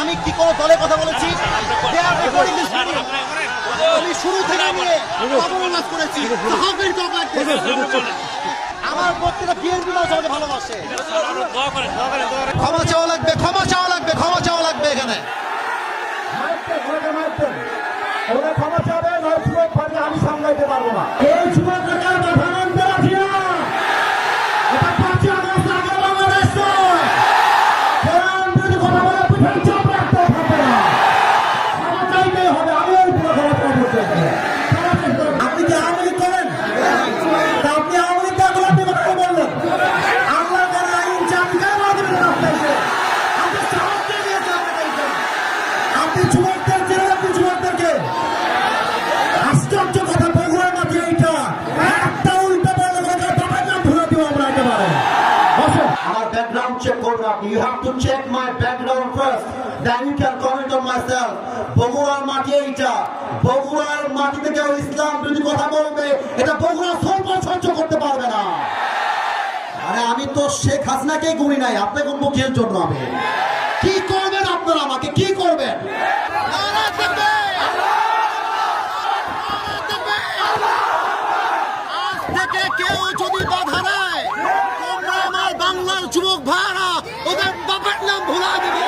আমি কি কোনো দলের কথা বলেছি? আমি শুরু থেকে নিয়ে অবমাননা করেছি। আমার প্রত্যেকটা বিএনপি আমাকে ভালোবাসে। ক্ষমা চাওয়া লাগবে, ক্ষমা চাওয়া লাগবে, ক্ষমা চাওয়া লাগবে। এখানে ক্ষমা চাবে, আমি সামলাইতে পারবো না। এই যুবক আপনি কি আওয়ামী লীগ করেন? আপনি আওয়ামী লীগ করে আপনি কথা বললেন। আল্লাহ করে আইন চাপিয়ে আপনি যুবকদের চেয়ে আপনি যুবকদেরকে আশ্চর্য কথা বগুড়ার মাঝে এইটা একটা উল্টা বললে বাবার নাম ধরে দিব আমরা একেবারে। আমার ব্যাকগ্রাউন্ড চেক করবে আপনি। You have to check my background first, then you can comment on myself. বগুড়ার মাটি এইটা, বগুড়ার মাটিতে কেউ ইসলাম বিরোধী কথা বলবে, এটা বগুড়া সহ্য করতে পারবে না। আরে আমি তো শেখ হাসিনাকেই গুনি নাই, আপনি কোন মুখের জন্য? আমি কি করবেন আপনারা? আমাকে কি করবেন? আজ থেকে কেউ যদি বাধা দেয়, তোমরা আমার বাংলার যুবক ভাইরা ওদের বাবার নাম ভুলা দিবে।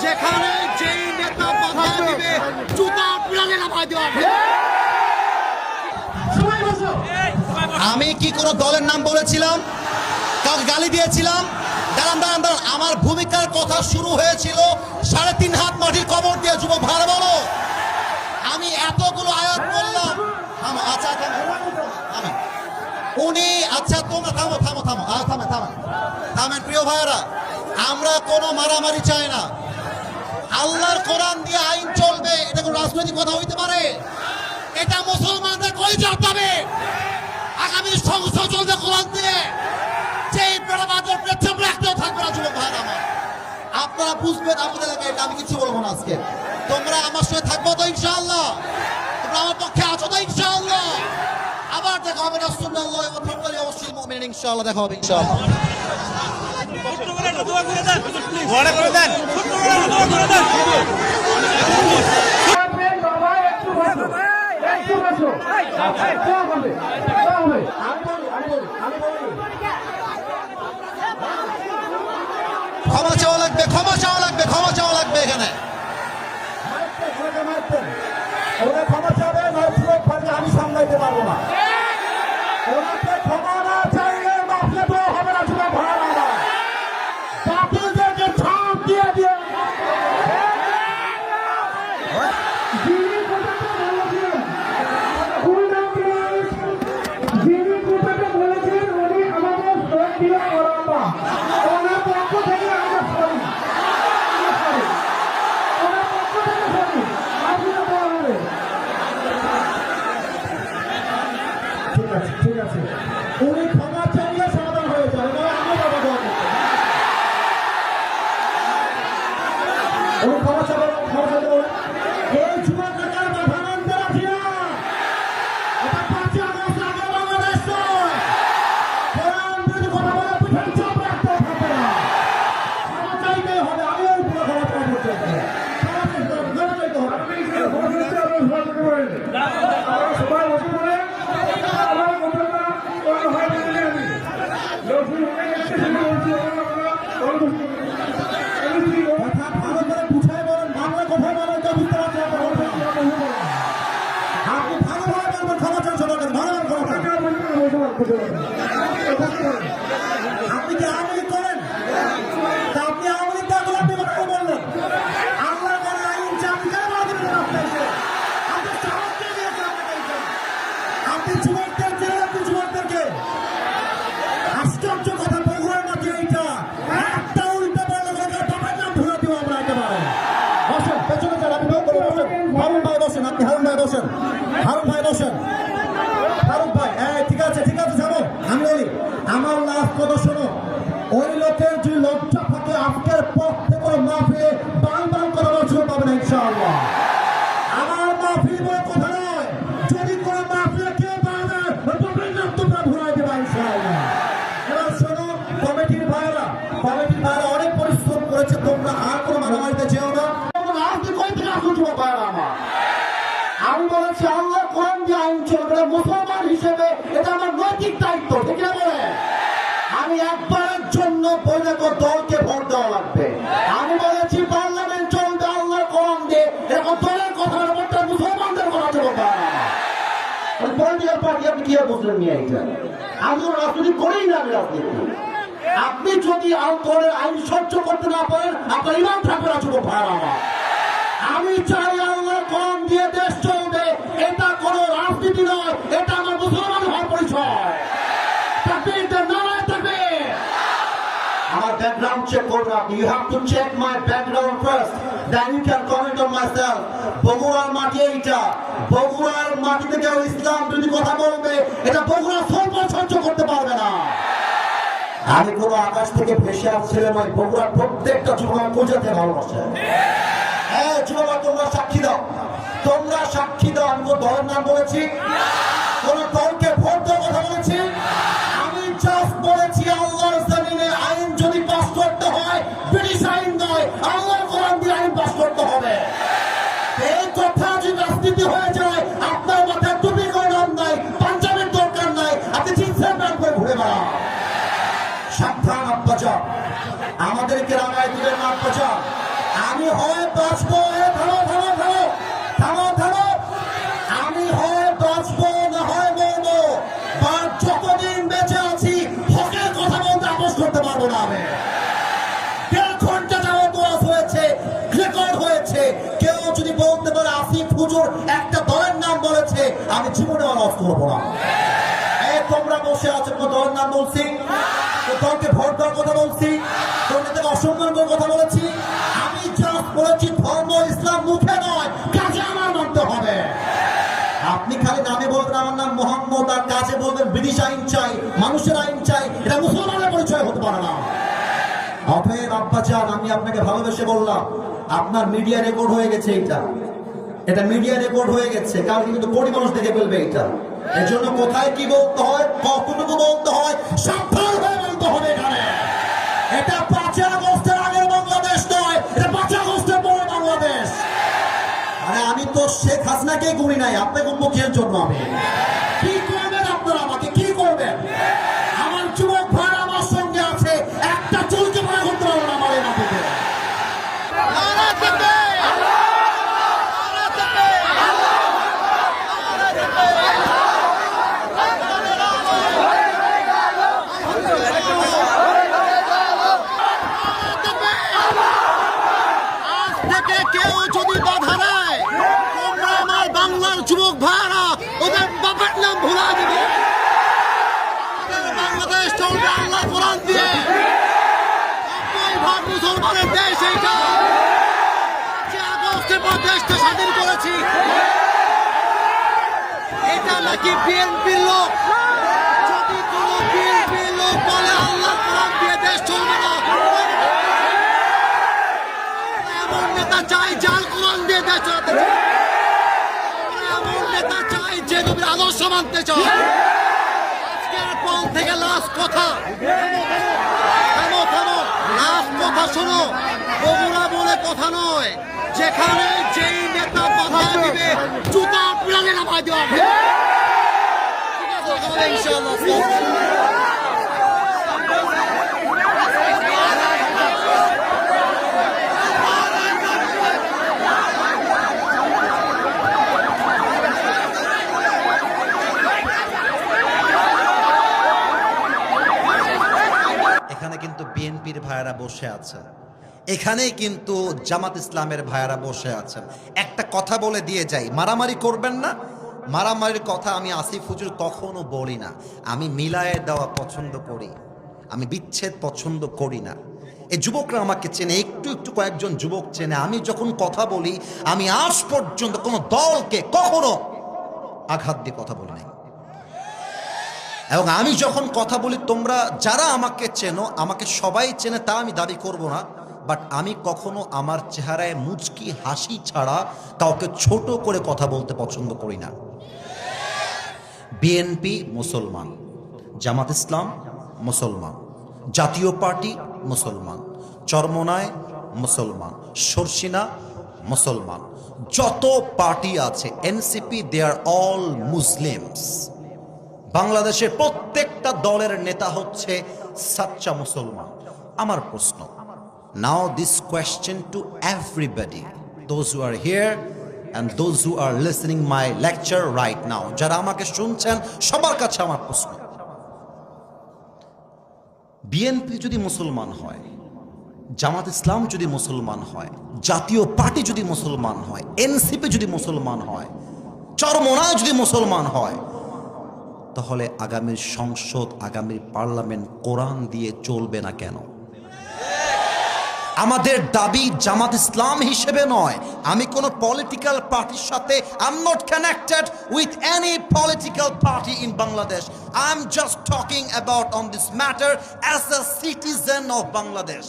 যেখানে যেই নেতা বাধা দিবে জুতা প্রাণে নামায় দেওয়া হবে। আমি কি কোনো দলের নাম বলেছিলাম? কাউকে গালি দিয়েছিলাম? দাঁড়ান দাঁড়ান দাঁড়ান, আমার ভূমিকার কথা শুরু হয়েছিল 3.5 হাত মাটির কবর দিয়ে। যুবক ভাড়া বলো, আমি এতগুলো আয়াত করলাম। আচ্ছা থামেন উনি, আচ্ছা তোমরা থামো থামো থামো থামেন থামেন থামেন। প্রিয় ভাইয়েরা, আমরা কোনো মারামারি চাই না। আল্লাহর কোরআন দিয়ে আইন চলবে, এটা কোনো রাজনৈতিক কথা হইতে পারে? এটা মুসলমানদের কই যাবে? আগামী সংসদ চলবে কোরআন দিয়ে। যেই বেড়াবাদের পেছন রাখতেও থাকবে না। যুবক ভাইরা আমার, আপনারা বুঝবেন আমাদের এলাকায়। এটা আমি কিছু বলবো না আজকে। তোমরা আমার সঙ্গে থাকবো তো ইনশাআল্লাহ? তোমরা আমার পক্ষে আছো তো ইনশাআল্লাহ? আবার দেখা হবে রাসূলুল্লাহ ওয়া তাআলা অবশ্যই মুমিন ইনশাআল্লাহ দেখা হবে ইনশাআল্লাহ। দোয়া করে দেন, দোয়া করে দেন, দোয়া করে দেন। ক্ষমা চাওয়া লাগবে, ক্ষমা চাওয়া লাগবে, ক্ষমা চাওয়া লাগবে। এখানে ক্ষমা চাবে, আমি সামলাইতে পারবো না। ওনাকে ক্ষমা না চাইলে বাপলে তো হবে না। যুবক ভাড়া বাপুদেরকে ছাপ দিয়ে দিয়ে ঠিক আছে, উনি ক্ষমা চাইলে সমাধান হয়ে যায়। উনি ক্ষমা চাবেন, ক্ষমা চাইতে বলেন। এই যুবকের বাধানন্দ রাখিয়া এটা 5 আগস্ট আগে বাংলাদেশ কোরআন বিরোধী কথা বলে পিঠের চাপ রাখতে থাকবে না। ক্ষমা চাইতে হবে। আমিও পুরো ক্ষমা চাইতে হবে। সবাই বসে পড়ে কথা ভালো করে বুঝাই বলেন, বাংলা কথাই বলেন, তো বুঝতে পারছেন। আপনি ভালোভাবে বলবেন, ক্ষমা চান সবাইকে, ভালোভাবে ক্ষমা চান। আপনি কি আওয়ামী লীগ করেন? তা আপনি আওয়ামী লীগ করে আপনি কথা বললেন। আল্লাহ করে আইন চাপিয়ে আপনি সাহস দিয়ে দিয়েছেন। আপনি যুবকদের চেয়ে আপনি যুবকদেরকে আশ্চর্য কথা বগুড়ার মাঝে এইটা একটা উল্টা বললে বাবার নাম ধরে দিব আমরা একেবারে। বসেন, পেছনে যান, আপনি বসেন। হারুন ভাই বসেন, আপনি হারুন ভাই বসেন, হারুন ভাই বসেন, হারুন ভাই। ঠিক আছে ঠিক আছে, যাবো। আমি বলি আমার লাভ কথা শোনো। ওই লোকের যে লজ্জা থাকে আজকের পর থেকে মাহফিলে বান বান করার সুযোগ পাবে না ইনশাআল্লাহ। আমার মাহফিল বলে কথা নয়, যদি কোনো মাহফিলে কেউ পাবে বাবার নাম তোমরা ভুলাই দেবা ইনশাআল্লাহ। এবার শোনো কমিটির ভাইরা, নৈতিক দায়িত্ব, ঠিক আছে? আমি একবারের জন্য বৈধ দলকে ভোট দেওয়া লাগবে। আমি বলেছি পার্লামেন্ট চলবে আল্লাহর কোরআন দিয়ে, এরকম দলের কথা বলতে মুসলমানদের কথা চলবে না। পলিটিক্যাল পার্টি আপনি কি আর বুঝলেন নিয়ে এইটা? আমি তো রাজনীতি করেই না, আমি রাজনীতি। আপনি যদি দলের আইন সহ্য করতে না পারেন, আপনার ইমান থাকবে না, যুবক ভাইরা আমার। আমি চাই আল্লাহর কোরআন দিয়ে দেশ চলবে, এটা কোনো রাজনীতি নয়, এটা আমার মুসলমান হওয়ার পরিচয়। তাকবীর, নারায়ে তাকবীর। আমার ব্যাকগ্রাউন্ড চেক করুন আপনি। You have to check my background first, then you can comment on myself. বগুড়ার মাটি এইটা, বগুড়ার মাটিতে কেউ ইসলাম যদি কথা বলবে, এটা বগুড়া সহ্য করতে পারবে না। আমি কোনো আকাশ থেকে ভেসে আসছিলাম, ওই বগুড়ার প্রত্যেকটা যুবক পূজাতে ভালোবাসে। হ্যাঁ যুবক, তোমরা সাক্ষী দাও, তোমরা সাক্ষী দাও। আমি কোন দলের নাম বলেছি? কোন দলকে ভোট দেওয়ার কথা বলেছি? আমি জাস্ট বলেছি আল্লাহর জমিনে আইন যদি পাস করতে হয়, ব্রিটিশ আইন নয়, আল্লাহর কোরআন দিয়ে আইন পাস করতে হবে। এই কথা যদি রাজনীতি হয়ে যায়, আপনার মাথায় টুপি করে নাম নাই, পাঞ্জাবের দরকার নাই, আপনি জিন্সের প্যান্ট করে ঘুরে বেড়ান। সাবধান আব্বাজা, আমাদেরকে রাঙায় দিবেন না আব্বাজা। আমি হয় বাঁচবো, আমি হয় বাঁচবো না হয় মরবো, আর যতদিন বেঁচে আছি হকের কথা বলতে আপোষ করতে পারবো না। আমি 1.5 ঘন্টা যাওয়া তোয়াজ হয়েছে, রেকর্ড হয়েছে। কেউ যদি বলতে পারে আসিফ হুজুর একটা দলের নাম বলেছে, আমি জীবনে অনস করবো না। তোমরা বসে আছো, কোন দলের নাম বলছি? দলকে ভোট দেওয়ার কথা বলছি? তোমরা অসম্মান করার কথা বলেছি? আমি জাস্ট বলেছি ধর্ম ইসলাম মুখে নয়, কাজে আমার মানতে হবে। আপনি খালি নামে বলবেন আমার নাম মোহাম্মদ, আর কাজে বলবেন ব্রিটিশ আইন চাই, মানুষের আইন চাই, এটা মুসলমানের পরিচয় হতে পারে না। অতএব আব্বাজান, আমি আপনাকে ভালোবেসে বললাম, আপনার মিডিয়া রেকর্ড হয়ে গেছে। এটা মিডিয়া রেকর্ড হয়ে গেছে, কারণ কিন্তু কোটি মানুষ দেখে ফেলবে এটা। এর জন্য কোথায় কি বলতে হয়, কতটুকু বলতে হয়, সাবধান হয়ে বলতে হবে। এখানে এটা 5 আগস্টের আগের বাংলাদেশ নয়, এটা 5 আগস্টের পরে বাংলাদেশ। আরে আমি তো শেখ হাসিনাকে গুনি নাই, আপনাকে মুখের জন্য আমি কি করবেন? আপনারা আমাকে কি করবেন? আমার যুবক ভাই আমার সঙ্গে আছে, একটা চুলকে মনে করতে পারবো না আমার এই মাটিতে। কেউ যদি বাধা দেয়, তোমরা আমার বাংলার যুবক ভাইরা ওদের বাবার নাম ভুলা দিবে। বাংলাদেশ চলবে আল্লাহ কোরআন দিয়ে, ভাগ মুসলমানের দেশ। এইটা যে আগস্টের পর দেশটা স্বাধীন করেছি, এটা নাকি বিএনপির লোক। যদি কোন বিএনপির লোক বলে আল্লাহ কোরআন দিয়ে দেশ চলবে না, এমন নেতা চাই যার কোরআন দিয়ে দেশ চালাতে চায়, এমন নেতা চাই যে নবীর আদর্শ মানতে চায়। আজকের পর থেকে লাস্ট কথা, থামো, লাস্ট কথা শোনো। বগুড়া বলে কথা নয়, যেখানে যেই নেতা বাধা দিবে জুতা পিড়ালে নামায় দেওয়া হবে। ঠিক আছে, ইনশাআল্লাহ। এখানে কিন্তু বিএনপির ভাইয়েরা বসে আছেন, এখানেই কিন্তু জামাত ইসলামের ভাইয়েরা বসে আছেন। একটা কথা বলে দিয়ে যাই, মারামারি করবেন না। মারামারির কথা আমি আসিফ হুজুর কখনো বলি না। আমি মিলায়ে দেওয়া পছন্দ করি, আমি বিচ্ছেদ পছন্দ করি না। এই যুবকরা আমাকে চেনে, একটু একটু কয়েকজন যুবক চেনে। আমি যখন কথা বলি, আমি আজ পর্যন্ত কোনো দলকে কখনো আঘাত দিয়ে কথা বলি নাই। এবং আমি যখন কথা বলি, তোমরা যারা আমাকে চেনো, আমাকে সবাই চেনে তা আমি দাবি করব না, বাট আমি কখনো আমার চেহারায় মুচকি হাসি ছাড়া কাউকে ছোট করে কথা বলতে পছন্দ করি না। বিএনপি মুসলমান, জামাত ইসলাম মুসলমান, জাতীয় পার্টি মুসলমান, চরমোনাই মুসলমান, শর্ষিনা মুসলমান, যত পার্টি আছে NCP, they are all Muslims. বাংলাদেশের প্রত্যেকটা দলের নেতা হচ্ছে সাচ্চা মুসলমান। আমার প্রশ্ন, now this question to everybody, those who are here and those who are listening my lecture right now, যারা আমাকে শুনছেন সবার কাছে আমার প্রশ্ন, বিএনপি যদি মুসলমান হয়, জামাত ইসলাম যদি মুসলমান হয়, জাতীয় পার্টি যদি মুসলমান হয়, এনসিপি যদি মুসলমান হয়, চরমোনাই যদি মুসলমান হয়, তাহলে আগামীর সংসদ, আগামীর পার্লামেন্ট কোরআন দিয়ে চলবে না কেন? আমাদের দাবি জামাত ইসলাম হিসেবে নয়, আমি কোনো পলিটিক্যাল পার্টির সাথে I am not connected with any political party in Bangladesh. I am just talking about on this matter as a citizen of Bangladesh.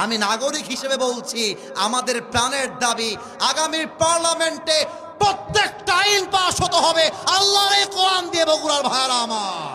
আমি নাগরিক হিসেবে বলছি, আমাদের প্রাণের দাবি আগামীর পার্লামেন্টে প্রত্যেকটা আইন পাস হতে হবে আল্লাহর এই কোরআন দিয়ে। বগুড়ার ভাইরা আমার,